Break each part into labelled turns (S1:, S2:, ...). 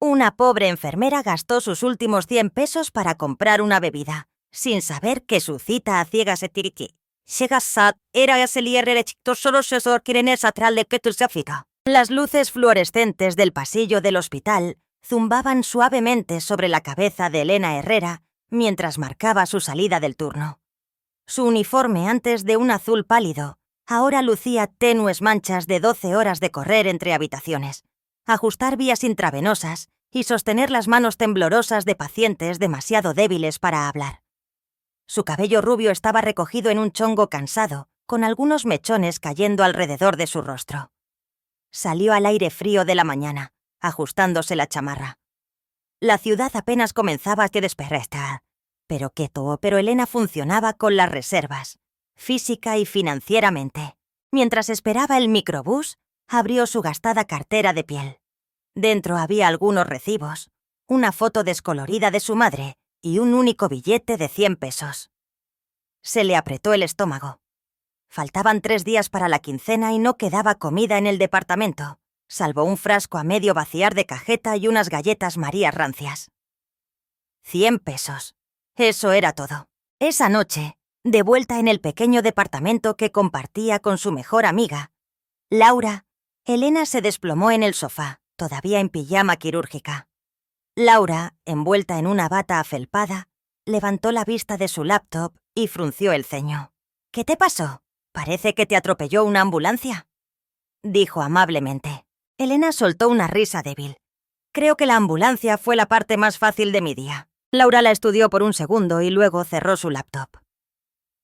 S1: Una pobre enfermera gastó sus últimos 100 pesos para comprar una bebida, sin saber que su cita a ciegas etiriki. Las luces fluorescentes del pasillo del hospital zumbaban suavemente sobre la cabeza de Elena Herrera mientras marcaba su salida del turno. Su uniforme, antes de un azul pálido, ahora lucía tenues manchas de 12 horas de correr entre habitaciones, ajustar vías intravenosas y sostener las manos temblorosas de pacientes demasiado débiles para hablar. Su cabello rubio estaba recogido en un chongo cansado, con algunos mechones cayendo alrededor de su rostro. Salió al aire frío de la mañana, ajustándose la chamarra. La ciudad apenas comenzaba a despertar, pero Elena funcionaba con las reservas, física y financieramente. Mientras esperaba el microbús, abrió su gastada cartera de piel. Dentro había algunos recibos, una foto descolorida de su madre y un único billete de 100 pesos. Se le apretó el estómago. Faltaban 3 días para la quincena y no quedaba comida en el departamento, salvo un frasco a medio vaciar de cajeta y unas galletas María rancias. 100 pesos. Eso era todo. Esa noche, de vuelta en el pequeño departamento que compartía con su mejor amiga, Laura, Elena se desplomó en el sofá, todavía en pijama quirúrgica. Laura, envuelta en una bata afelpada, levantó la vista de su laptop y frunció el ceño. «¿Qué te pasó? Parece que te atropelló una ambulancia», dijo amablemente. Elena soltó una risa débil. «Creo que la ambulancia fue la parte más fácil de mi día». Laura la estudió por un segundo y luego cerró su laptop.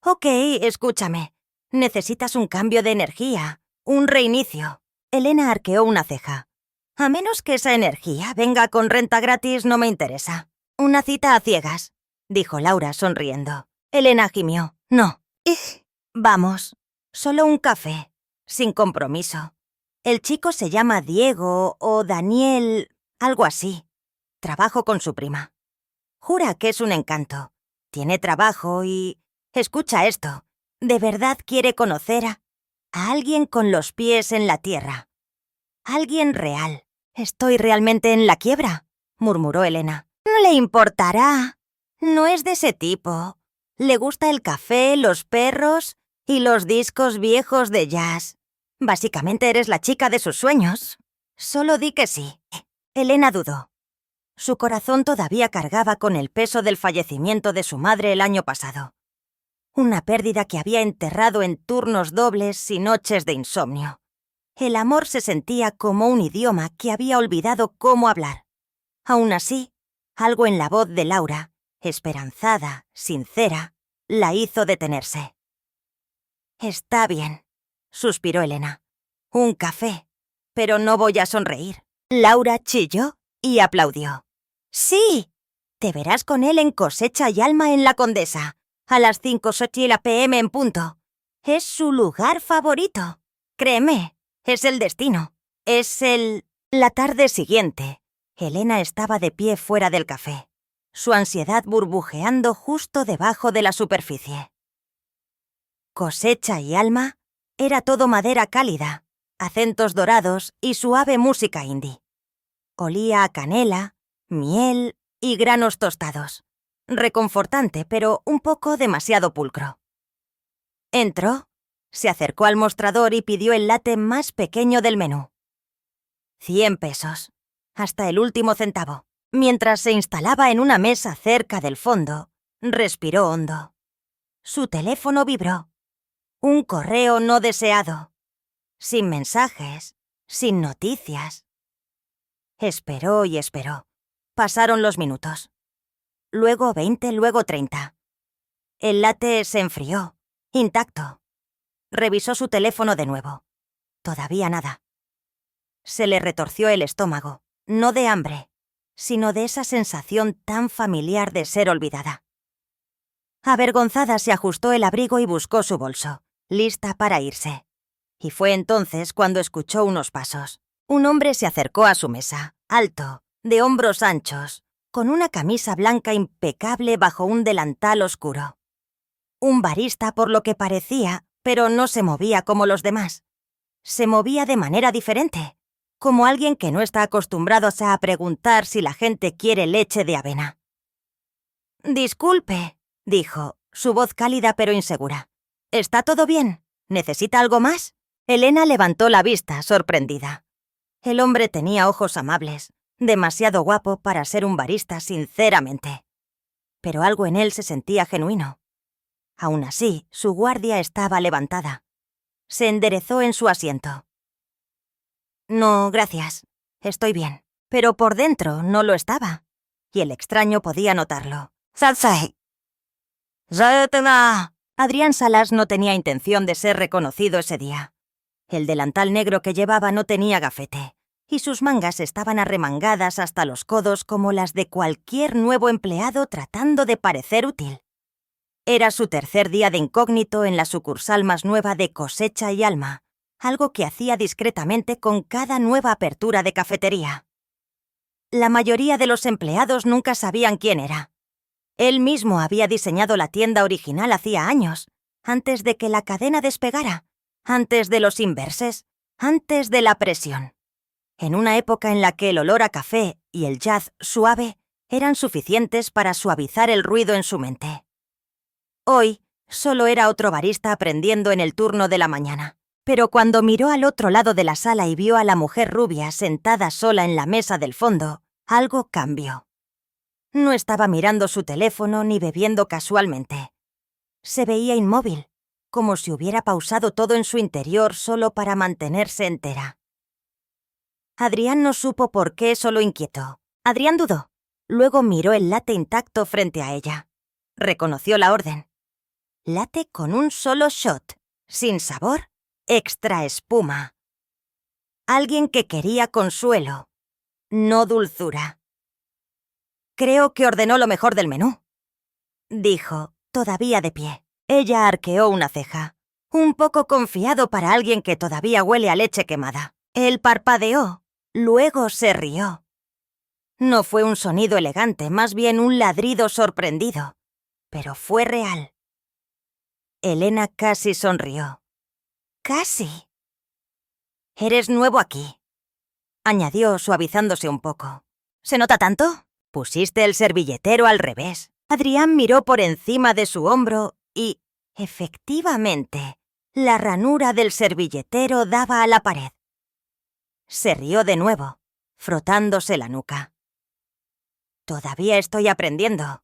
S1: «Ok, escúchame. Necesitas un cambio de energía, un reinicio». Elena arqueó una ceja. «A menos que esa energía venga con renta gratis, no me interesa». «Una cita a ciegas», dijo Laura sonriendo. Elena gimió. «No». «Vamos, solo un café, sin compromiso. El chico se llama Diego o Daniel, algo así. Trabajo con su prima. Jura que es un encanto. Tiene trabajo y... Escucha esto. De verdad quiere conocer a alguien con los pies en la tierra. Alguien real». «¿Estoy realmente en la quiebra?», murmuró Elena. «No le importará. No es de ese tipo. Le gusta el café, los perros y los discos viejos de jazz. Básicamente eres la chica de sus sueños. Solo di que sí». Elena dudó. Su corazón todavía cargaba con el peso del fallecimiento de su madre el año pasado. Una pérdida que había enterrado en turnos dobles y noches de insomnio. El amor se sentía como un idioma que había olvidado cómo hablar. Aún así, algo en la voz de Laura, esperanzada, sincera, la hizo detenerse. «Está bien», suspiró Elena. «Un café, pero no voy a sonreír». Laura chilló y aplaudió. «Sí, te verás con él en Cosecha y Alma en La Condesa, a las 5:08 p.m. en punto. Es su lugar favorito. Créeme. Es el destino. Es el...». La tarde siguiente, Elena estaba de pie fuera del café, su ansiedad burbujeando justo debajo de la superficie. Cosecha y Alma era todo madera cálida, acentos dorados y suave música indie. Olía a canela, miel y granos tostados. Reconfortante, pero un poco demasiado pulcro. Entró. Se acercó al mostrador y pidió el latte más pequeño del menú. 100 pesos, hasta el último centavo. Mientras se instalaba en una mesa cerca del fondo, respiró hondo. Su teléfono vibró. Un correo no deseado. Sin mensajes, sin noticias. Esperó y esperó. Pasaron los minutos. Luego 20, luego 30. El latte se enfrió, intacto. Revisó su teléfono de nuevo. Todavía nada. Se le retorció el estómago, no de hambre, sino de esa sensación tan familiar de ser olvidada. Avergonzada se ajustó el abrigo y buscó su bolso, lista para irse. Y fue entonces cuando escuchó unos pasos. Un hombre se acercó a su mesa, alto, de hombros anchos, con una camisa blanca impecable bajo un delantal oscuro. Un barista por lo que parecía, pero no se movía como los demás. Se movía de manera diferente. como alguien que no está acostumbrado a preguntar si la gente quiere leche de avena. «Disculpe», dijo, su voz cálida pero insegura. «¿Está todo bien? ¿Necesita algo más?» Elena levantó la vista, sorprendida. El hombre tenía ojos amables, demasiado guapo para ser un barista, sinceramente. Pero algo en él se sentía genuino. Aún así, su guardia estaba levantada. Se enderezó en su asiento. «No, gracias. Estoy bien». Pero por dentro no lo estaba. Y el extraño podía notarlo. «Satsai». Adrián Salas no tenía intención de ser reconocido ese día. El delantal negro que llevaba no tenía gafete, y sus mangas estaban arremangadas hasta los codos como las de cualquier nuevo empleado tratando de parecer útil. Era su tercer día de incógnito en la sucursal más nueva de Cosecha y Alma, algo que hacía discretamente con cada nueva apertura de cafetería. La mayoría de los empleados nunca sabían quién era. Él mismo había diseñado la tienda original hacía años, antes de que la cadena despegara, antes de los inverses, antes de la presión. En una época en la que el olor a café y el jazz suave eran suficientes para suavizar el ruido en su mente. Hoy, solo era otro barista aprendiendo en el turno de la mañana. Pero cuando miró al otro lado de la sala y vio a la mujer rubia sentada sola en la mesa del fondo, algo cambió. No estaba mirando su teléfono ni bebiendo casualmente. Se veía inmóvil, como si hubiera pausado todo en su interior solo para mantenerse entera. Adrián no supo por qué eso lo inquietó. Adrián dudó. Luego miró el latte intacto frente a ella. Reconoció la orden. Latte con un solo shot, sin sabor, extra espuma. Alguien que quería consuelo, no dulzura. «Creo que ordenó lo mejor del menú», dijo, todavía de pie. Ella arqueó una ceja, un poco confiado para alguien que todavía huele a leche quemada. Él parpadeó, luego se rió. No fue un sonido elegante, más bien un ladrido sorprendido, pero fue real. Elena casi sonrió. «Casi». «Eres nuevo aquí», añadió suavizándose un poco. «¿Se nota tanto? Pusiste el servilletero al revés». Adrián miró por encima de su hombro y, efectivamente, la ranura del servilletero daba a la pared. Se rió de nuevo, frotándose la nuca. «Todavía estoy aprendiendo»,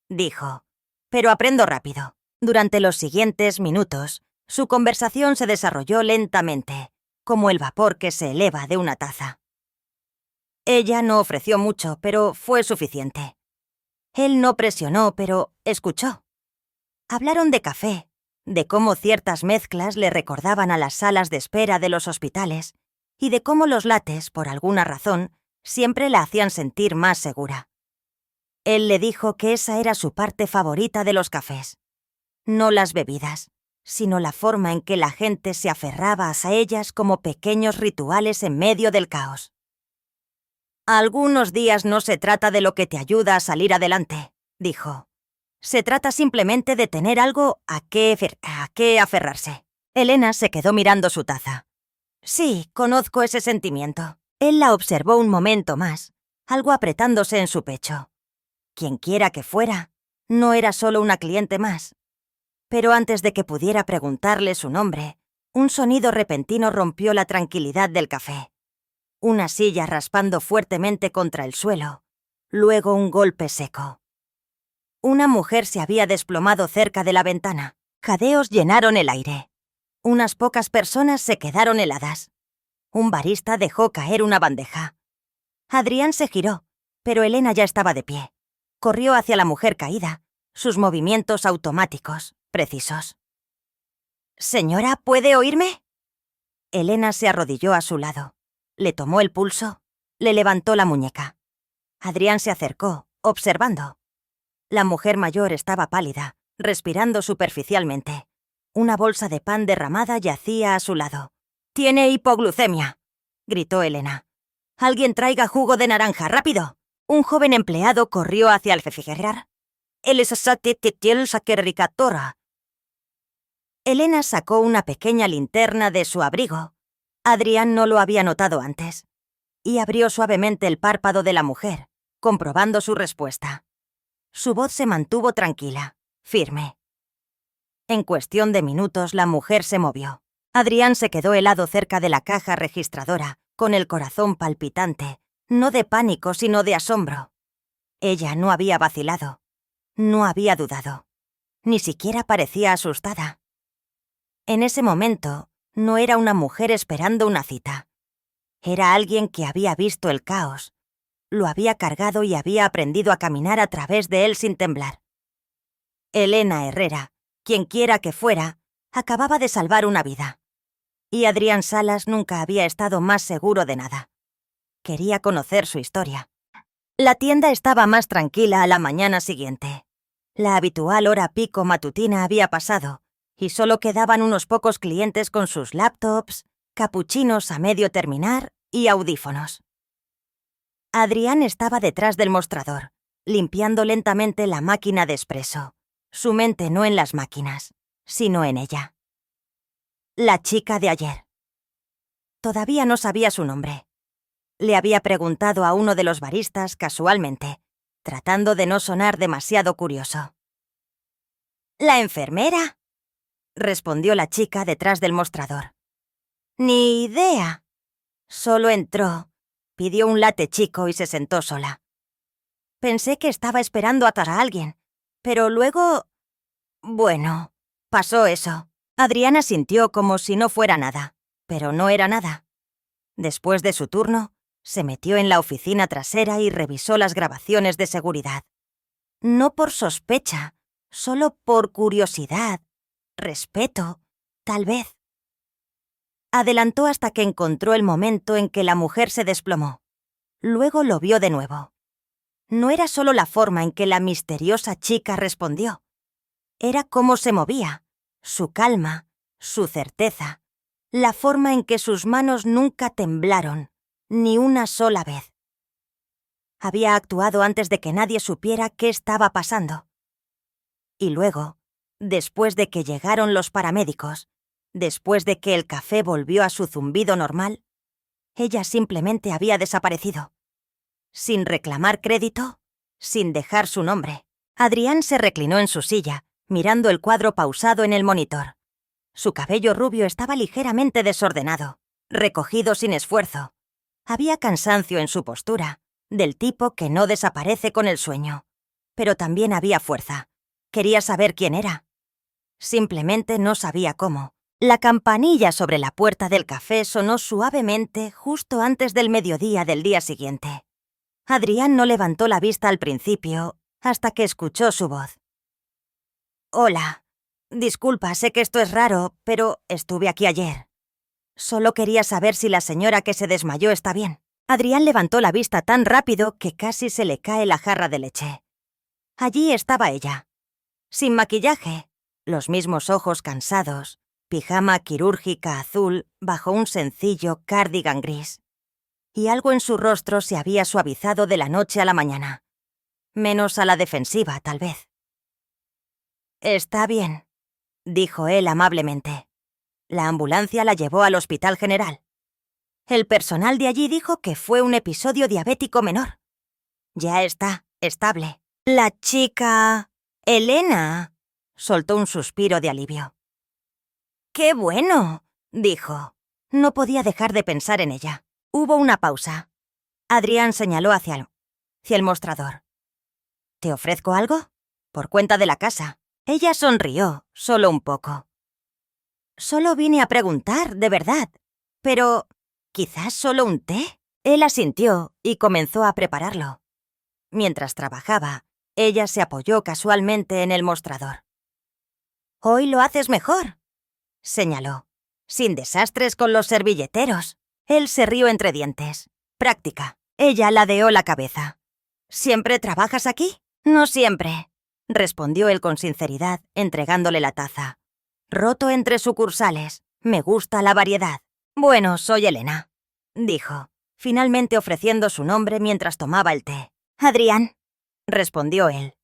S1: dijo, «pero aprendo rápido». Durante los siguientes minutos, su conversación se desarrolló lentamente, como el vapor que se eleva de una taza. Ella no ofreció mucho, pero fue suficiente. Él no presionó, pero escuchó. Hablaron de café, de cómo ciertas mezclas le recordaban a las salas de espera de los hospitales y de cómo los lattes, por alguna razón, siempre la hacían sentir más segura. Él le dijo que esa era su parte favorita de los cafés. No las bebidas, sino la forma en que la gente se aferraba a ellas como pequeños rituales en medio del caos. «Algunos días no se trata de lo que te ayuda a salir adelante», dijo. «Se trata simplemente de tener algo a qué aferrarse». Elena se quedó mirando su taza. «Sí, conozco ese sentimiento». Él la observó un momento más, algo apretándose en su pecho. Quienquiera que fuera, no era solo una cliente más. Pero antes de que pudiera preguntarle su nombre, un sonido repentino rompió la tranquilidad del café. Una silla raspando fuertemente contra el suelo, luego un golpe seco. Una mujer se había desplomado cerca de la ventana. Jadeos llenaron el aire. Unas pocas personas se quedaron heladas. Un barista dejó caer una bandeja. Adrián se giró, pero Elena ya estaba de pie. Corrió hacia la mujer caída, sus movimientos automáticos, precisos. «Señora, ¿puede oírme?» Elena se arrodilló a su lado. Le tomó el pulso, le levantó la muñeca. Adrián se acercó, observando. La mujer mayor estaba pálida, respirando superficialmente. Una bolsa de pan derramada yacía a su lado. «Tiene hipoglucemia», gritó Elena. «Alguien traiga jugo de naranja, rápido». Un joven empleado corrió hacia el refrigerador. Elena sacó una pequeña linterna de su abrigo. Adrián no lo había notado antes, y abrió suavemente el párpado de la mujer, comprobando su respuesta. Su voz se mantuvo tranquila, firme. En cuestión de minutos la mujer se movió. Adrián se quedó helado cerca de la caja registradora, con el corazón palpitante, no de pánico sino de asombro. Ella no había vacilado, no había dudado, ni siquiera parecía asustada. En ese momento no era una mujer esperando una cita. Era alguien que había visto el caos, lo había cargado y había aprendido a caminar a través de él sin temblar. Elena Herrera, quienquiera que fuera, acababa de salvar una vida. Y Adrián Salas nunca había estado más seguro de nada. Quería conocer su historia. La tienda estaba más tranquila a la mañana siguiente. La habitual hora pico matutina había pasado, y solo quedaban unos pocos clientes con sus laptops, capuchinos a medio terminar y audífonos. Adrián estaba detrás del mostrador, limpiando lentamente la máquina de espresso. Su mente no en las máquinas, sino en ella. La chica de ayer. Todavía no sabía su nombre. Le había preguntado a uno de los baristas casualmente, tratando de no sonar demasiado curioso. «¿La enfermera?», respondió la chica detrás del mostrador. «Ni idea». Solo entró, pidió un latte chico y se sentó sola. Pensé que estaba esperando atar a alguien, pero luego... Bueno, pasó eso. Adriana sintió como si no fuera nada, pero no era nada. Después de su turno, se metió en la oficina trasera y revisó las grabaciones de seguridad. No por sospecha, solo por curiosidad, respeto, tal vez. Adelantó hasta que encontró el momento en que la mujer se desplomó. Luego lo vio de nuevo. No era solo la forma en que la misteriosa chica respondió. Era cómo se movía, su calma, su certeza, la forma en que sus manos nunca temblaron, ni una sola vez. Había actuado antes de que nadie supiera qué estaba pasando. Y luego, después de que llegaron los paramédicos, después de que el café volvió a su zumbido normal, ella simplemente había desaparecido. Sin reclamar crédito, sin dejar su nombre. Adrián se reclinó en su silla, mirando el cuadro pausado en el monitor. Su cabello rubio estaba ligeramente desordenado, recogido sin esfuerzo. Había cansancio en su postura, del tipo que no desaparece con el sueño. Pero también había fuerza. Quería saber quién era. Simplemente no sabía cómo. La campanilla sobre la puerta del café sonó suavemente justo antes del mediodía del día siguiente. Adrián no levantó la vista al principio, hasta que escuchó su voz. «Hola. Disculpa, sé que esto es raro, pero estuve aquí ayer. Solo quería saber si la señora que se desmayó está bien». Adrián levantó la vista tan rápido que casi se le cae la jarra de leche. Allí estaba ella. Sin maquillaje, los mismos ojos cansados, pijama quirúrgica azul bajo un sencillo cardigan gris. Y algo en su rostro se había suavizado de la noche a la mañana. Menos a la defensiva, tal vez. «Está bien», dijo él amablemente. La ambulancia la llevó al Hospital General. El personal de allí dijo que fue un episodio diabético menor. Ya está, estable. «La chica... Elena», soltó un suspiro de alivio. «¡Qué bueno!», dijo. No podía dejar de pensar en ella. Hubo una pausa. Adrián señaló hacia el mostrador. «¿Te ofrezco algo? Por cuenta de la casa». Ella sonrió, solo un poco. «Solo vine a preguntar, de verdad. Pero, ¿quizás solo un té?» Él asintió y comenzó a prepararlo. Mientras trabajaba, ella se apoyó casualmente en el mostrador. «Hoy lo haces mejor», señaló. «Sin desastres con los servilleteros». Él se rió entre dientes. «Práctica». Ella ladeó la cabeza. «¿Siempre trabajas aquí?» «No siempre», respondió él con sinceridad, entregándole la taza. «Roto entre sucursales. Me gusta la variedad». «Bueno, soy Elena», dijo, finalmente ofreciendo su nombre mientras tomaba el té. «Adrián», respondió él.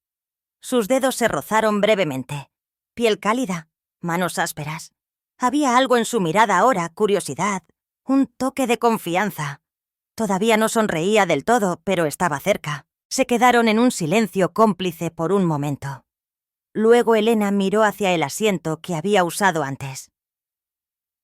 S1: Sus dedos se rozaron brevemente. Piel cálida, manos ásperas. Había algo en su mirada ahora, curiosidad, un toque de confianza. Todavía no sonreía del todo, pero estaba cerca. Se quedaron en un silencio cómplice por un momento. Luego Elena miró hacia el asiento que había usado antes.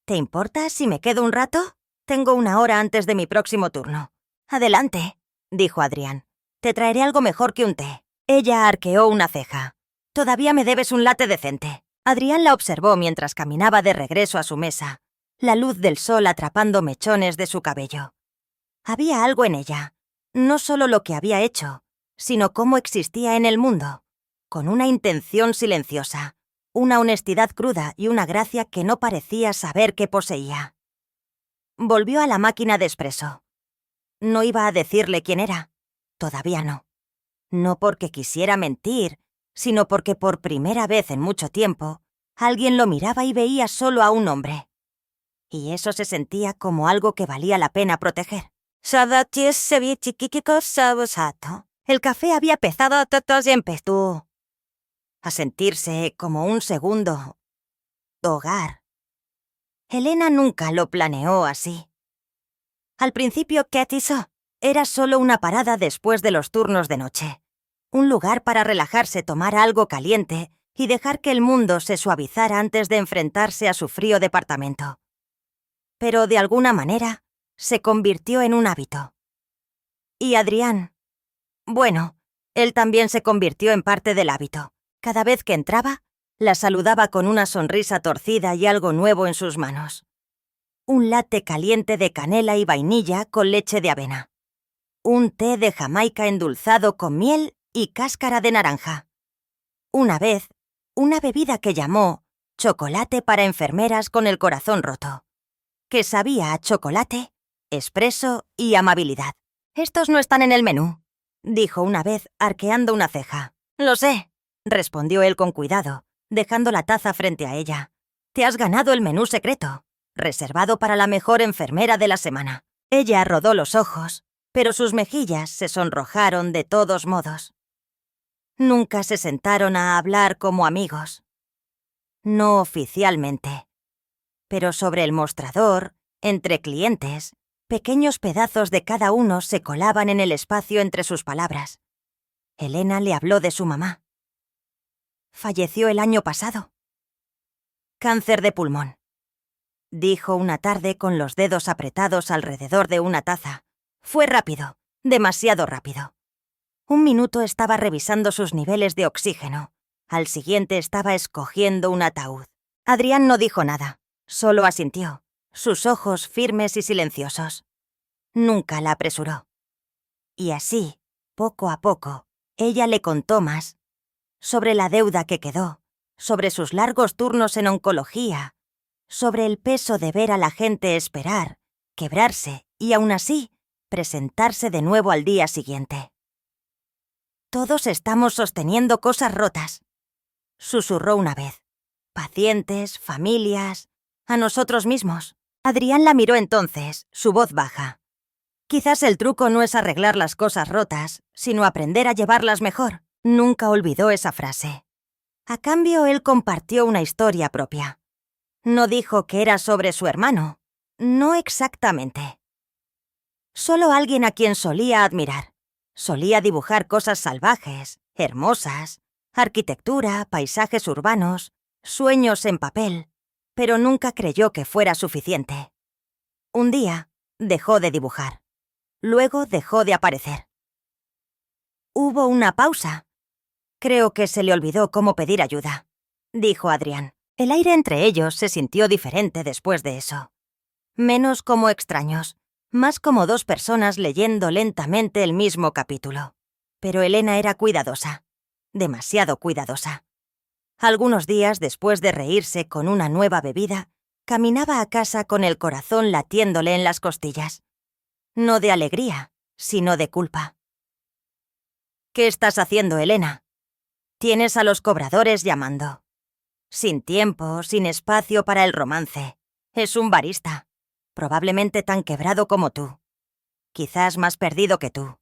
S1: «¿Te importa si me quedo un rato? Tengo 1 hora antes de mi próximo turno». «Adelante», dijo Adrián. «Te traeré algo mejor que un té». Ella arqueó una ceja. «Todavía me debes un latte decente». Adrián la observó mientras caminaba de regreso a su mesa, la luz del sol atrapando mechones de su cabello. Había algo en ella, no solo lo que había hecho, sino cómo existía en el mundo, con una intención silenciosa, una honestidad cruda y una gracia que no parecía saber que poseía. Volvió a la máquina de espresso. No iba a decirle quién era, todavía no. No porque quisiera mentir, sino porque por primera vez en mucho tiempo, alguien lo miraba y veía solo a un hombre. Y eso se sentía como algo que valía la pena proteger. El café había empezado y empezó a sentirse como un segundo hogar. Elena nunca lo planeó así. Al principio, ¿qué hizo? Era solo una parada después de los turnos de noche. Un lugar para relajarse, tomar algo caliente y dejar que el mundo se suavizara antes de enfrentarse a su frío departamento. Pero de alguna manera, se convirtió en un hábito. Y Adrián, bueno, él también se convirtió en parte del hábito. Cada vez que entraba, la saludaba con una sonrisa torcida y algo nuevo en sus manos. Un latte caliente de canela y vainilla con leche de avena. Un té de Jamaica endulzado con miel y cáscara de naranja. Una vez, una bebida que llamó chocolate para enfermeras con el corazón roto, que sabía a chocolate, espresso y amabilidad. «Estos no están en el menú», dijo una vez, arqueando una ceja. «Lo sé», respondió él con cuidado, dejando la taza frente a ella. «Te has ganado el menú secreto, reservado para la mejor enfermera de la semana». Ella rodó los ojos, pero sus mejillas se sonrojaron de todos modos. Nunca se sentaron a hablar como amigos. No oficialmente. Pero sobre el mostrador, entre clientes, pequeños pedazos de cada uno se colaban en el espacio entre sus palabras. Elena le habló de su mamá. Falleció el año pasado. Cáncer de pulmón. Dijo una tarde con los dedos apretados alrededor de una taza. Fue rápido, demasiado rápido. 1 minuto estaba revisando sus niveles de oxígeno. Al siguiente estaba escogiendo un ataúd. Adrián no dijo nada, solo asintió, sus ojos firmes y silenciosos. Nunca la apresuró. Y así, poco a poco, ella le contó más. Sobre la deuda que quedó, sobre sus largos turnos en oncología, sobre el peso de ver a la gente esperar, quebrarse y aún así, presentarse de nuevo al día siguiente. «Todos estamos sosteniendo cosas rotas», susurró una vez. «Pacientes, familias, a nosotros mismos». Adrián la miró entonces, su voz baja. «Quizás el truco no es arreglar las cosas rotas, sino aprender a llevarlas mejor». Nunca olvidó esa frase. A cambio, él compartió una historia propia. No dijo que era sobre su hermano. No exactamente. Solo alguien a quien solía admirar. Solía dibujar cosas salvajes, hermosas, arquitectura, paisajes urbanos, sueños en papel, pero nunca creyó que fuera suficiente. Un día, dejó de dibujar. Luego dejó de aparecer. Hubo una pausa. «Creo que se le olvidó cómo pedir ayuda», dijo Adrián. El aire entre ellos se sintió diferente después de eso. Menos como extraños, más como 2 personas leyendo lentamente el mismo capítulo. Pero Elena era cuidadosa, demasiado cuidadosa. Algunos días después de reírse con una nueva bebida, caminaba a casa con el corazón latiéndole en las costillas. No de alegría, sino de culpa. «¿Qué estás haciendo, Elena?» «Tienes a los cobradores llamando. Sin tiempo, sin espacio para el romance. Es un barista, probablemente tan quebrado como tú. Quizás más perdido que tú».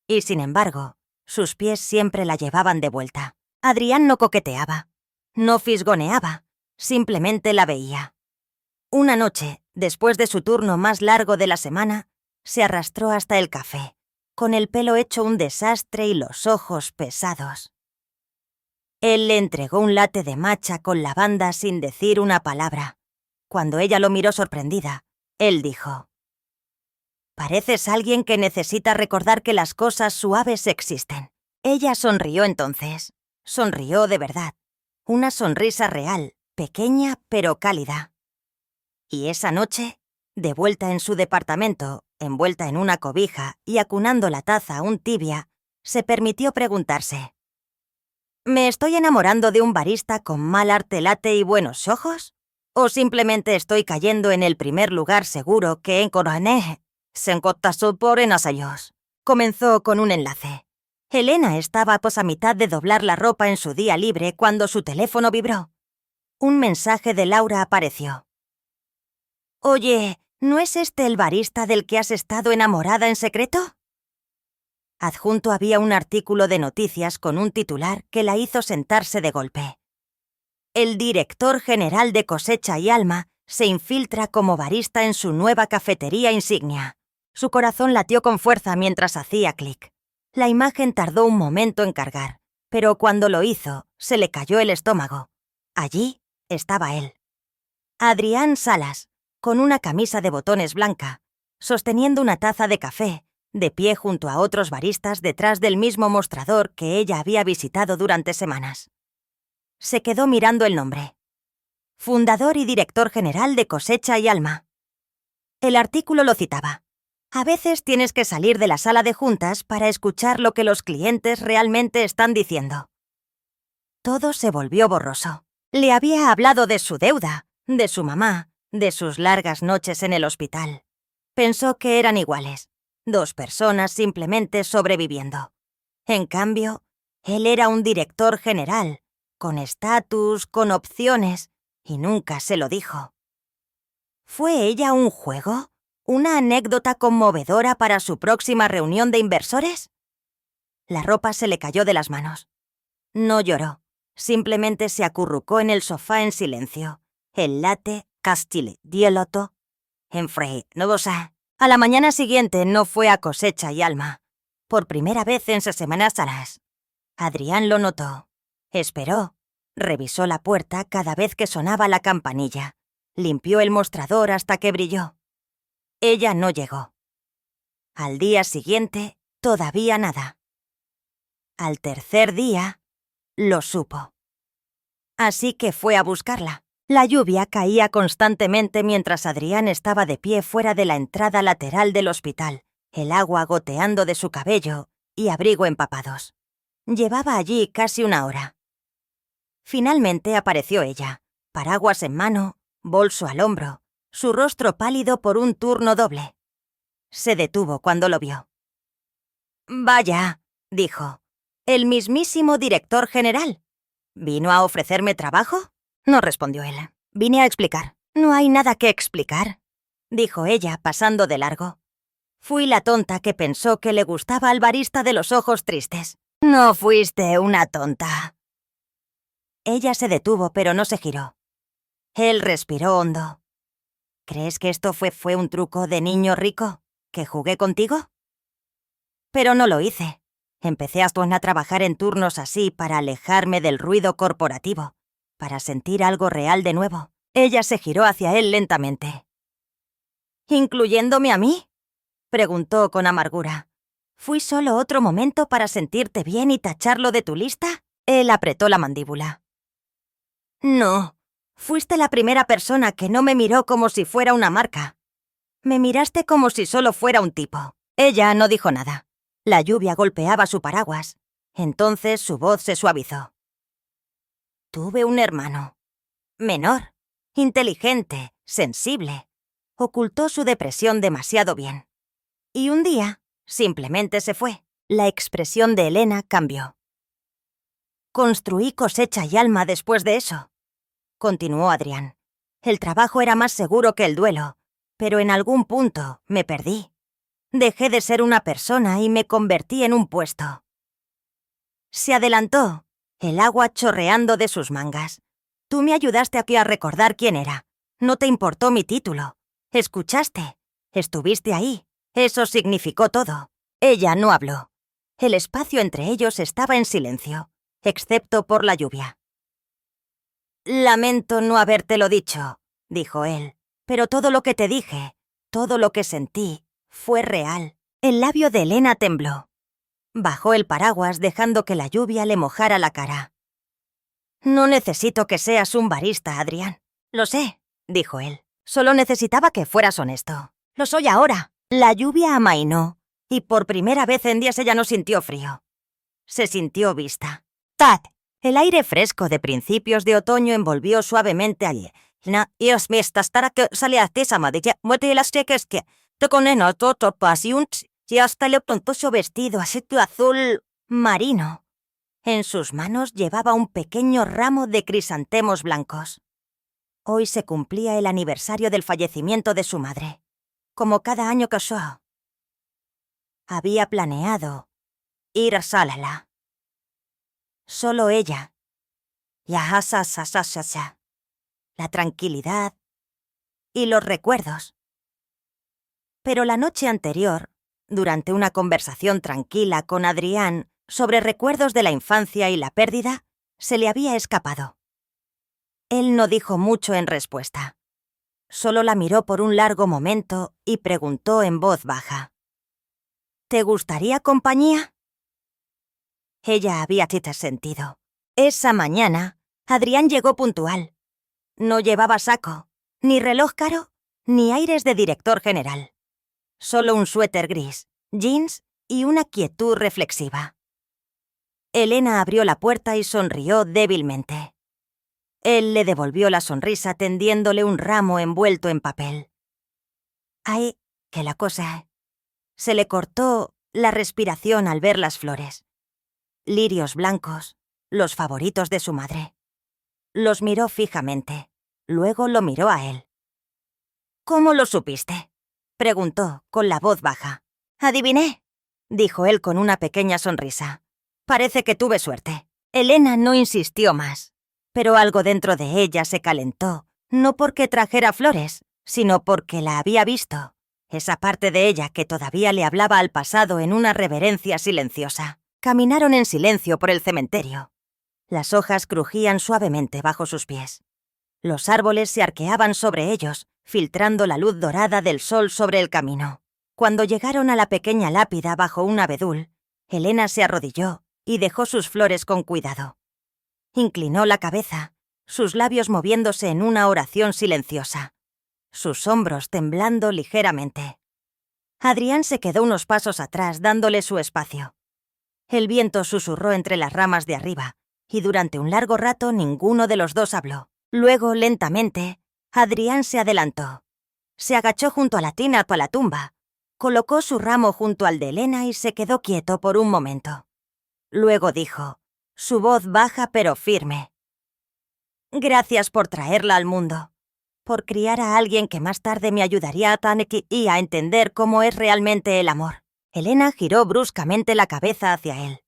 S1: Y sin embargo, sus pies siempre la llevaban de vuelta. Adrián no coqueteaba, no fisgoneaba, simplemente la veía. Una noche, después de su turno más largo de la semana, Se arrastró hasta el café, con el pelo hecho un desastre y los ojos pesados. Él le entregó un latte de matcha con lavanda sin decir una palabra. Cuando ella lo miró sorprendida, él dijo: «Pareces alguien que necesita recordar que las cosas suaves existen». Ella sonrió entonces. Sonrió de verdad. Una sonrisa real, pequeña pero cálida. Y esa noche, de vuelta en su departamento, envuelta en una cobija y acunando la taza aún tibia, se permitió preguntarse: ¿me estoy enamorando de un barista con mal arte latte y buenos ojos? ¿O simplemente estoy cayendo en el primer lugar seguro que encontré? Se encontró por en asayos. Comenzó con un enlace. Elena estaba pues a mitad de doblar la ropa en su día libre cuando su teléfono vibró. Un mensaje de Laura apareció. «Oye, ¿no es este el barista del que has estado enamorada en secreto?» Adjunto había un artículo de noticias con un titular que la hizo sentarse de golpe. El director general de Cosecha y Alma se infiltra como barista en su nueva cafetería insignia. Su corazón latió con fuerza mientras hacía clic. La imagen tardó un momento en cargar, pero cuando lo hizo, se le cayó el estómago. Allí estaba él. Adrián Salas, con una camisa de botones blanca, sosteniendo una taza de café, de pie junto a otros baristas detrás del mismo mostrador que ella había visitado durante semanas. Se quedó mirando el nombre. Fundador y director general de Cosecha y Alma. El artículo lo citaba. A veces tienes que salir de la sala de juntas para escuchar lo que los clientes realmente están diciendo. Todo se volvió borroso. Le había hablado de su deuda, de su mamá, de sus largas noches en el hospital. Pensó que eran iguales, dos personas simplemente sobreviviendo. En cambio, él era un director general, con estatus, con opciones, y nunca se lo dijo. ¿Fue ella un juego? ¿Una anécdota conmovedora para su próxima reunión de inversores? La ropa se le cayó de las manos. No lloró, simplemente se acurrucó en el sofá en silencio. El latte, castile, dieloto, enfrei, no lo sé. A la mañana siguiente no fue a Cosecha y Alma. Por primera vez en 6 semanas atrás. Adrián lo notó. Esperó. Revisó la puerta cada vez que sonaba la campanilla. Limpió el mostrador hasta que brilló. Ella no llegó. Al día siguiente, todavía nada. Al tercer día, lo supo. Así que fue a buscarla. La lluvia caía constantemente mientras Adrián estaba de pie fuera de la entrada lateral del hospital, el agua goteando de su cabello y abrigo empapados. Llevaba allí casi 1 hora. Finalmente apareció ella, paraguas en mano, bolso al hombro, su rostro pálido por un turno doble. Se detuvo cuando lo vio. «Vaya», dijo, «el mismísimo director general. ¿Vino a ofrecerme trabajo?» No respondió él. «Vine a explicar». «No hay nada que explicar», dijo ella pasando de largo. «Fui la tonta que pensó que le gustaba al barista de los ojos tristes». «No fuiste una tonta». Ella se detuvo pero no se giró. Él respiró hondo. «¿Crees que esto fue un truco de niño rico? ¿Que jugué contigo?» «Pero no lo hice. Empecé a trabajar en turnos así para alejarme del ruido corporativo, para sentir algo real de nuevo». Ella se giró hacia él lentamente. «¿Incluyéndome a mí?», preguntó con amargura. «¿Fui solo otro momento para sentirte bien y tacharlo de tu lista?» Él apretó la mandíbula. «No, fuiste la primera persona que no me miró como si fuera una marca. Me miraste como si solo fuera un tipo». Ella no dijo nada. La lluvia golpeaba su paraguas. Entonces su voz se suavizó. «Tuve un hermano. Menor, inteligente, sensible. Ocultó su depresión demasiado bien. Y un día, simplemente se fue». La expresión de Elena cambió. «Construí Cosecha y Alma después de eso», continuó Adrián. «El trabajo era más seguro que el duelo, pero en algún punto me perdí. Dejé de ser una persona y me convertí en un puesto». Se adelantó, el agua chorreando de sus mangas. «Tú me ayudaste aquí a recordar quién era. No te importó mi título. Escuchaste. Estuviste ahí. Eso significó todo. Ella no habló. El espacio entre ellos estaba en silencio, excepto por la lluvia. «Lamento no habértelo dicho», dijo él, «pero todo lo que te dije, todo lo que sentí, fue real». El labio de Elena tembló. Bajó el paraguas dejando que la lluvia le mojara la cara. «No necesito que seas un barista, Adrián». «Lo sé», dijo él. «Solo necesitaba que fueras honesto». «Lo soy ahora». La lluvia amainó, y por primera vez en días ella no sintió frío. Se sintió vista. «Tad». El aire fresco de principios de otoño envolvió suavemente allí. Y os me estara que salía tesama de que muerte las cheques que te coneno todo pasiunt y hasta le prontoso vestido así azul marino. En sus manos llevaba un pequeño ramo de crisantemos blancos. Hoy se cumplía el aniversario del fallecimiento de su madre, como cada año que yo. Había planeado ir a Salala. Solo ella. La tranquilidad y los recuerdos. Pero la noche anterior, durante una conversación tranquila con Adrián sobre recuerdos de la infancia y la pérdida, se le había escapado. Él no dijo mucho en respuesta. Solo la miró por un largo momento y preguntó en voz baja: «¿Te gustaría compañía?» Ella había sentido. Esa mañana, Adrián llegó puntual. No llevaba saco, ni reloj caro, ni aires de director general. Solo un suéter gris, jeans y una quietud reflexiva. Elena abrió la puerta y sonrió débilmente. Él le devolvió la sonrisa tendiéndole un ramo envuelto en papel. «Ay, que la cosa...» Se le cortó la respiración al ver las flores. Lirios blancos, los favoritos de su madre. Los miró fijamente. Luego lo miró a él. «¿Cómo lo supiste?», preguntó con la voz baja. «Adiviné», dijo él con una pequeña sonrisa. «Parece que tuve suerte». Elena no insistió más, pero algo dentro de ella se calentó, no porque trajera flores, sino porque la había visto. Esa parte de ella que todavía le hablaba al pasado en una reverencia silenciosa. Caminaron en silencio por el cementerio. Las hojas crujían suavemente bajo sus pies. Los árboles se arqueaban sobre ellos, filtrando la luz dorada del sol sobre el camino. Cuando llegaron a la pequeña lápida bajo un abedul, Elena se arrodilló y dejó sus flores con cuidado. Inclinó la cabeza, sus labios moviéndose en una oración silenciosa, sus hombros temblando ligeramente. Adrián se quedó unos pasos atrás, dándole su espacio. El viento susurró entre las ramas de arriba, y durante un largo rato ninguno de los dos habló. Luego, lentamente, Adrián se adelantó. Se agachó junto a la tina para la tumba, colocó su ramo junto al de Elena y se quedó quieto por un momento. Luego dijo, su voz baja pero firme: «Gracias por traerla al mundo, por criar a alguien que más tarde me ayudaría a entender cómo es realmente el amor». Elena giró bruscamente la cabeza hacia él.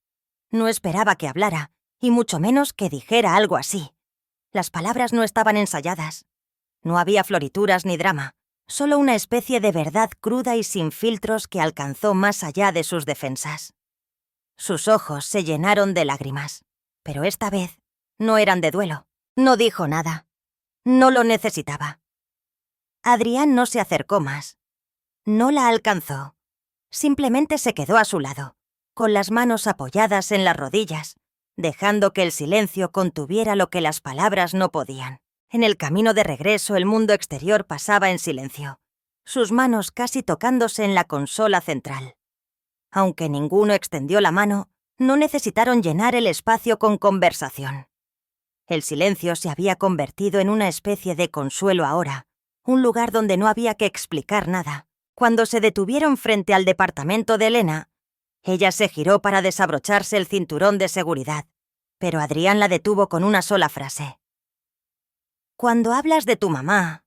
S1: No esperaba que hablara, y mucho menos que dijera algo así. Las palabras no estaban ensayadas. No había florituras ni drama, solo una especie de verdad cruda y sin filtros que alcanzó más allá de sus defensas. Sus ojos se llenaron de lágrimas, pero esta vez no eran de duelo. No dijo nada. No lo necesitaba. Adrián no se acercó más. No la alcanzó. Simplemente se quedó a su lado, con las manos apoyadas en las rodillas, dejando que el silencio contuviera lo que las palabras no podían. En el camino de regreso el mundo exterior pasaba en silencio, sus manos casi tocándose en la consola central. Aunque ninguno extendió la mano, no necesitaron llenar el espacio con conversación. El silencio se había convertido en una especie de consuelo ahora, un lugar donde no había que explicar nada. Cuando se detuvieron frente al departamento de Elena, ella se giró para desabrocharse el cinturón de seguridad, pero Adrián la detuvo con una sola frase. «Cuando hablas de tu mamá»,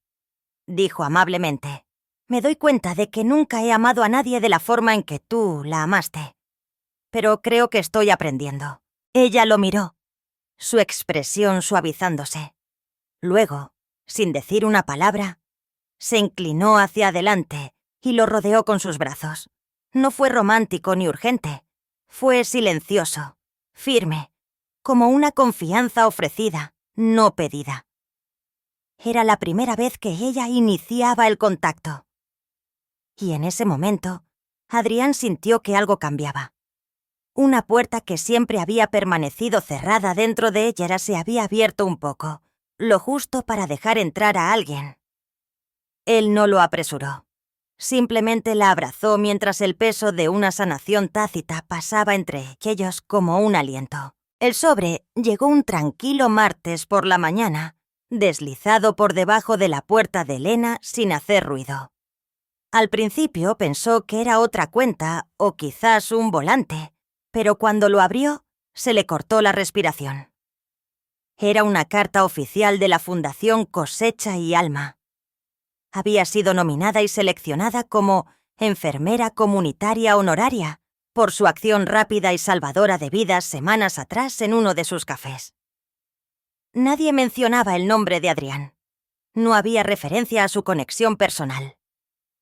S1: dijo amablemente, «me doy cuenta de que nunca he amado a nadie de la forma en que tú la amaste. Pero creo que estoy aprendiendo». Ella lo miró, su expresión suavizándose. Luego, sin decir una palabra, se inclinó hacia adelante y lo rodeó con sus brazos. No fue romántico ni urgente. Fue silencioso, firme, como una confianza ofrecida, no pedida. Era la primera vez que ella iniciaba el contacto. Y en ese momento, Adrián sintió que algo cambiaba. Una puerta que siempre había permanecido cerrada dentro de ella se había abierto un poco, lo justo para dejar entrar a alguien. Él no lo apresuró. Simplemente la abrazó mientras el peso de una sanación tácita pasaba entre ellos como un aliento. El sobre llegó un tranquilo martes por la mañana, deslizado por debajo de la puerta de Elena sin hacer ruido. Al principio pensó que era otra cuenta o quizás un volante, pero cuando lo abrió, se le cortó la respiración. Era una carta oficial de la Fundación Cosecha y Alma. Había sido nominada y seleccionada como enfermera comunitaria honoraria por su acción rápida y salvadora de vidas semanas atrás en uno de sus cafés. Nadie mencionaba el nombre de Adrián. No había referencia a su conexión personal.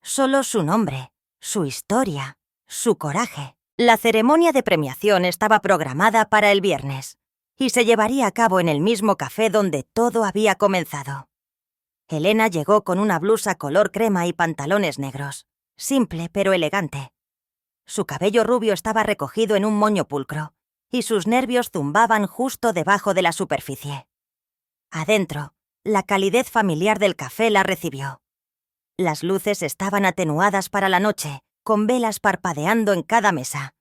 S1: Solo su nombre, su historia, su coraje. La ceremonia de premiación estaba programada para el viernes y se llevaría a cabo en el mismo café donde todo había comenzado. Elena llegó con una blusa color crema y pantalones negros, simple pero elegante. Su cabello rubio estaba recogido en un moño pulcro y sus nervios zumbaban justo debajo de la superficie. Adentro, la calidez familiar del café la recibió. Las luces estaban atenuadas para la noche, con velas parpadeando en cada mesa.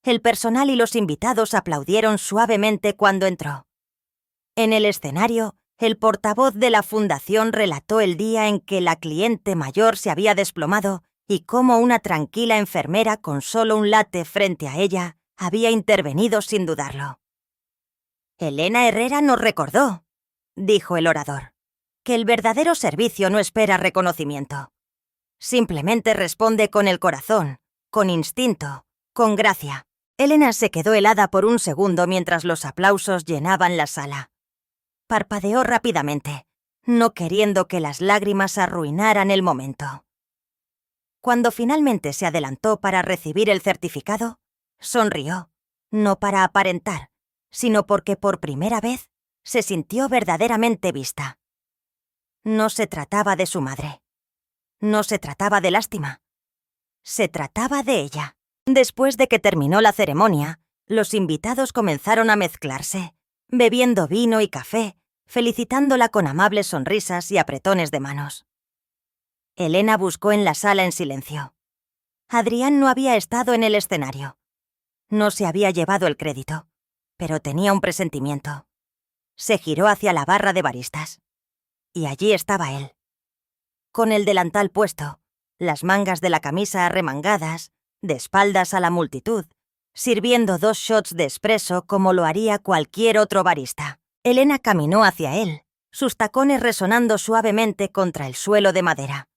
S1: El personal y los invitados aplaudieron suavemente cuando entró. En el escenario, el portavoz de la fundación relató el día en que la cliente mayor se había desplomado y cómo una tranquila enfermera con solo un late frente a ella había intervenido sin dudarlo. «Elena Herrera nos recordó», dijo el orador, «que el verdadero servicio no espera reconocimiento. Simplemente responde con el corazón, con instinto, con gracia». Elena se quedó helada por un segundo mientras los aplausos llenaban la sala. Parpadeó rápidamente, no queriendo que las lágrimas arruinaran el momento. Cuando finalmente se adelantó para recibir el certificado, sonrió, no para aparentar, sino porque por primera vez se sintió verdaderamente vista. No se trataba de su madre. No se trataba de lástima. Se trataba de ella. Después de que terminó la ceremonia, los invitados comenzaron a mezclarse, bebiendo vino y café, felicitándola con amables sonrisas y apretones de manos. Elena buscó en la sala en silencio. Adrián no había estado en el escenario. No se había llevado el crédito, pero tenía un presentimiento. Se giró hacia la barra de baristas. Y allí estaba él. Con el delantal puesto, las mangas de la camisa arremangadas, de espaldas a la multitud, sirviendo 2 shots de espresso como lo haría cualquier otro barista. Elena caminó hacia él, sus tacones resonando suavemente contra el suelo de madera.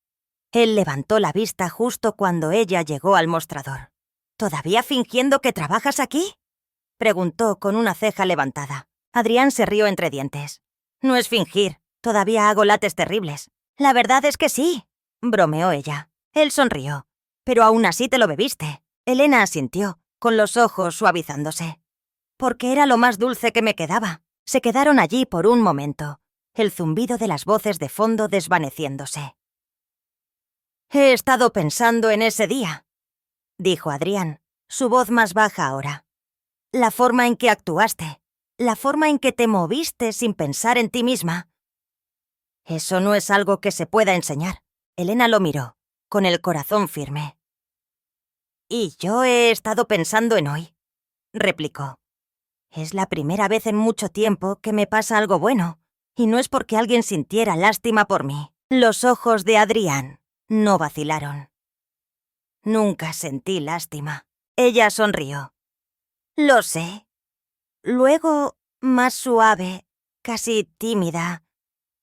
S1: Él levantó la vista justo cuando ella llegó al mostrador. «¿Todavía fingiendo que trabajas aquí?», preguntó con una ceja levantada. Adrián se rió entre dientes. «No es fingir, todavía hago lates terribles». «La verdad es que sí», bromeó ella. Él sonrió. «Pero aún así te lo bebiste». Elena asintió, con los ojos suavizándose. «Porque era lo más dulce que me quedaba». Se quedaron allí por un momento, el zumbido de las voces de fondo desvaneciéndose. «He estado pensando en ese día», dijo Adrián, su voz más baja ahora. «La forma en que actuaste, la forma en que te moviste sin pensar en ti misma». «Eso no es algo que se pueda enseñar». Elena lo miró, con el corazón firme. «Y yo he estado pensando en hoy», replicó. «Es la primera vez en mucho tiempo que me pasa algo bueno, y no es porque alguien sintiera lástima por mí». Los ojos de Adrián no vacilaron. «Nunca sentí lástima». Ella sonrió. «Lo sé». Luego, más suave, casi tímida.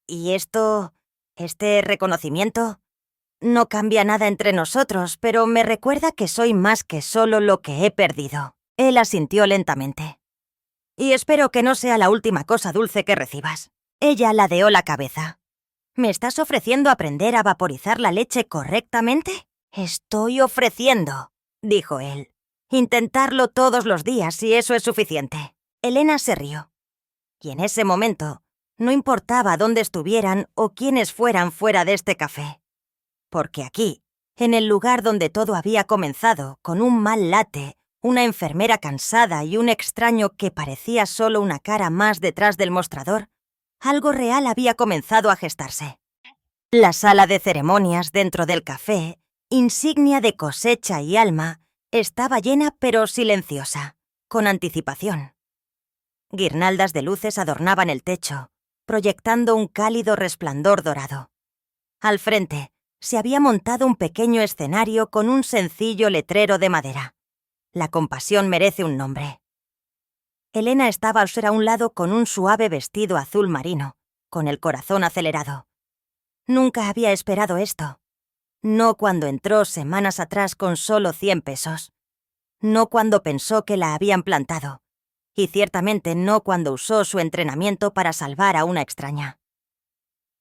S1: «¿Y este reconocimiento? No cambia nada entre nosotros, pero me recuerda que soy más que solo lo que he perdido». Él asintió lentamente. «Y espero que no sea la última cosa dulce que recibas». Ella ladeó la cabeza. «¿Me estás ofreciendo aprender a vaporizar la leche correctamente?». Estoy ofreciendo, dijo él. Intentarlo todos los días si eso es suficiente. Elena se rió. Y en ese momento, no importaba dónde estuvieran o quiénes fueran fuera de este café. Porque aquí, en el lugar donde todo había comenzado, con un mal latte, una enfermera cansada y un extraño que parecía solo una cara más detrás del mostrador, algo real había comenzado a gestarse. La sala de ceremonias dentro del café, insignia de Cosecha y Alma, estaba llena pero silenciosa, con anticipación. Guirnaldas de luces adornaban el techo, proyectando un cálido resplandor dorado. Al frente, se había montado un pequeño escenario con un sencillo letrero de madera. La compasión merece un nombre. Elena estaba a un lado con un suave vestido azul marino, con el corazón acelerado. Nunca había esperado esto. No cuando entró semanas atrás con solo 100 pesos. No cuando pensó que la habían plantado. Y ciertamente no cuando usó su entrenamiento para salvar a una extraña.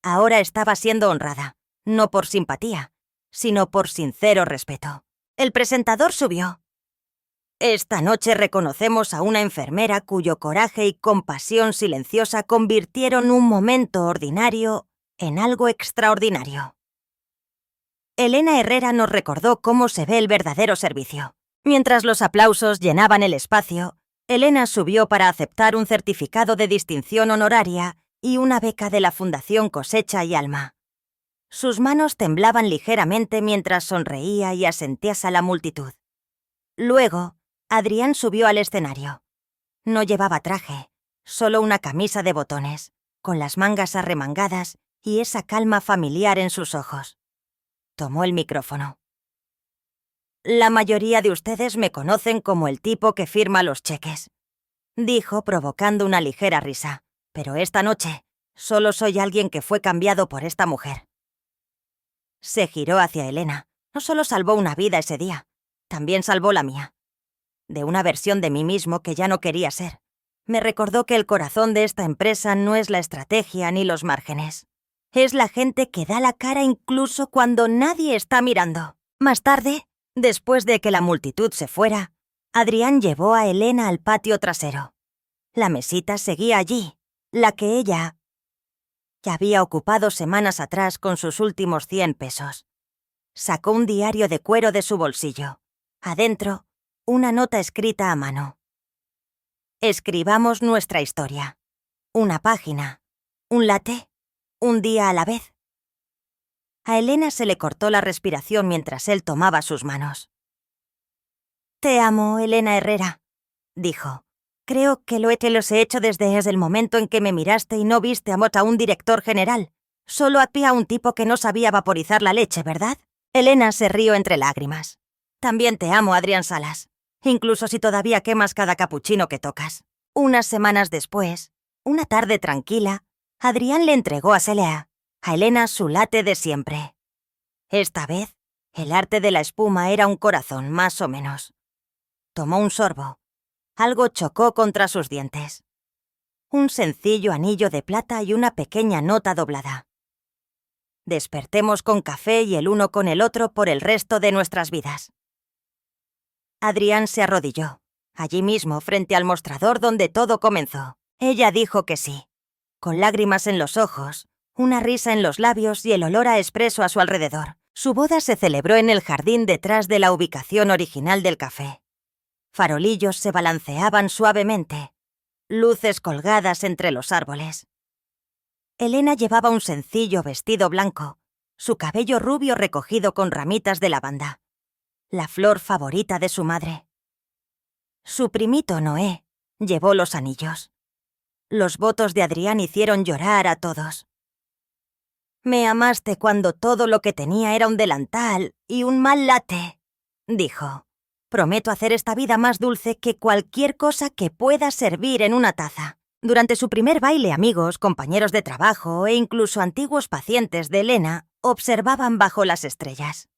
S1: Ahora estaba siendo honrada, no por simpatía, sino por sincero respeto. El presentador subió. Esta noche reconocemos a una enfermera cuyo coraje y compasión silenciosa convirtieron un momento ordinario en algo extraordinario. Elena Herrera nos recordó cómo se ve el verdadero servicio. Mientras los aplausos llenaban el espacio, Elena subió para aceptar un certificado de distinción honoraria y una beca de la Fundación Cosecha y Alma. Sus manos temblaban ligeramente mientras sonreía y asentía a la multitud. Luego, Adrián subió al escenario. No llevaba traje, solo una camisa de botones, con las mangas arremangadas y esa calma familiar en sus ojos. Tomó el micrófono. La mayoría de ustedes me conocen como el tipo que firma los cheques, dijo provocando una ligera risa, pero esta noche solo soy alguien que fue cambiado por esta mujer. Se giró hacia Elena. No solo salvó una vida ese día, también salvó la mía. De una versión de mí mismo que ya no quería ser. Me recordó que el corazón de esta empresa no es la estrategia ni los márgenes. Es la gente que da la cara incluso cuando nadie está mirando. Más tarde, después de que la multitud se fuera, Adrián llevó a Elena al patio trasero. La mesita seguía allí, la que ella ya había ocupado semanas atrás con sus últimos 100 pesos. Sacó un diario de cuero de su bolsillo. Adentro, una nota escrita a mano. Escribamos nuestra historia. Una página. Un latte. Un día a la vez. A Elena se le cortó la respiración mientras él tomaba sus manos. Te amo, Elena Herrera, dijo. Creo que los he hecho desde el momento en que me miraste y no viste a un director general. Solo a un tipo que no sabía vaporizar la leche, ¿verdad? Elena se rió entre lágrimas. También te amo, Adrián Salas. Incluso si todavía quemas cada capuchino que tocas. Unas semanas después, una tarde tranquila, Adrián le entregó a Elena su latte de siempre. Esta vez, el arte de la espuma era un corazón, más o menos. Tomó un sorbo. Algo chocó contra sus dientes. Un sencillo anillo de plata y una pequeña nota doblada. Despertemos con café y el uno con el otro por el resto de nuestras vidas. Adrián se arrodilló, allí mismo frente al mostrador donde todo comenzó. Ella dijo que sí, con lágrimas en los ojos, una risa en los labios y el olor a espresso a su alrededor. Su boda se celebró en el jardín detrás de la ubicación original del café. Farolillos se balanceaban suavemente, luces colgadas entre los árboles. Elena llevaba un sencillo vestido blanco, su cabello rubio recogido con ramitas de lavanda, la flor favorita de su madre. Su primito Noé llevó los anillos. Los votos de Adrián hicieron llorar a todos. Me amaste cuando todo lo que tenía era un delantal y un mal latte, dijo. Prometo hacer esta vida más dulce que cualquier cosa que pueda servir en una taza. Durante su primer baile, amigos, compañeros de trabajo e incluso antiguos pacientes de Elena observaban bajo las estrellas.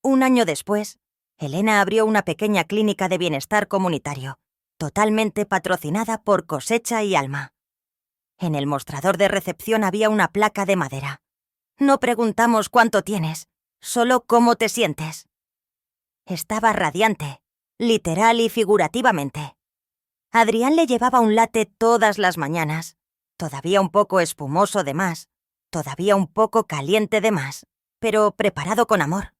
S1: Un año después, Elena abrió una pequeña clínica de bienestar comunitario, totalmente patrocinada por Cosecha y Alma. En el mostrador de recepción había una placa de madera. No preguntamos cuánto tienes, solo cómo te sientes. Estaba radiante, literal y figurativamente. Adrián le llevaba un latte todas las mañanas, todavía un poco espumoso de más, todavía un poco caliente de más, pero preparado con amor.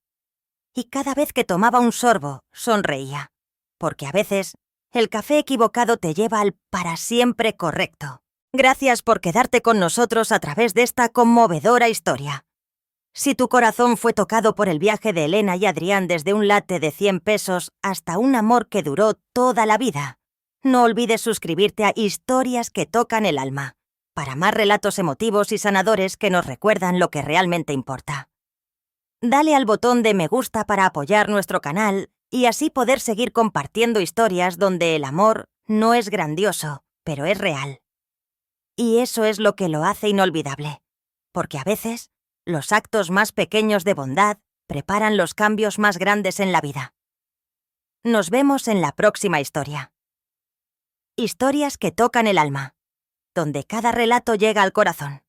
S1: Y cada vez que tomaba un sorbo, sonreía, porque a veces el café equivocado te lleva al para siempre correcto. Gracias por quedarte con nosotros a través de esta conmovedora historia. Si tu corazón fue tocado por el viaje de Elena y Adrián desde un latte de 100 pesos hasta un amor que duró toda la vida, no olvides suscribirte a Historias que tocan el alma, para más relatos emotivos y sanadores que nos recuerdan lo que realmente importa. Dale al botón de me gusta para apoyar nuestro canal y así poder seguir compartiendo historias donde el amor no es grandioso, pero es real. Y eso es lo que lo hace inolvidable, porque a veces los actos más pequeños de bondad preparan los cambios más grandes en la vida. Nos vemos en la próxima historia. Historias que tocan el alma, donde cada relato llega al corazón.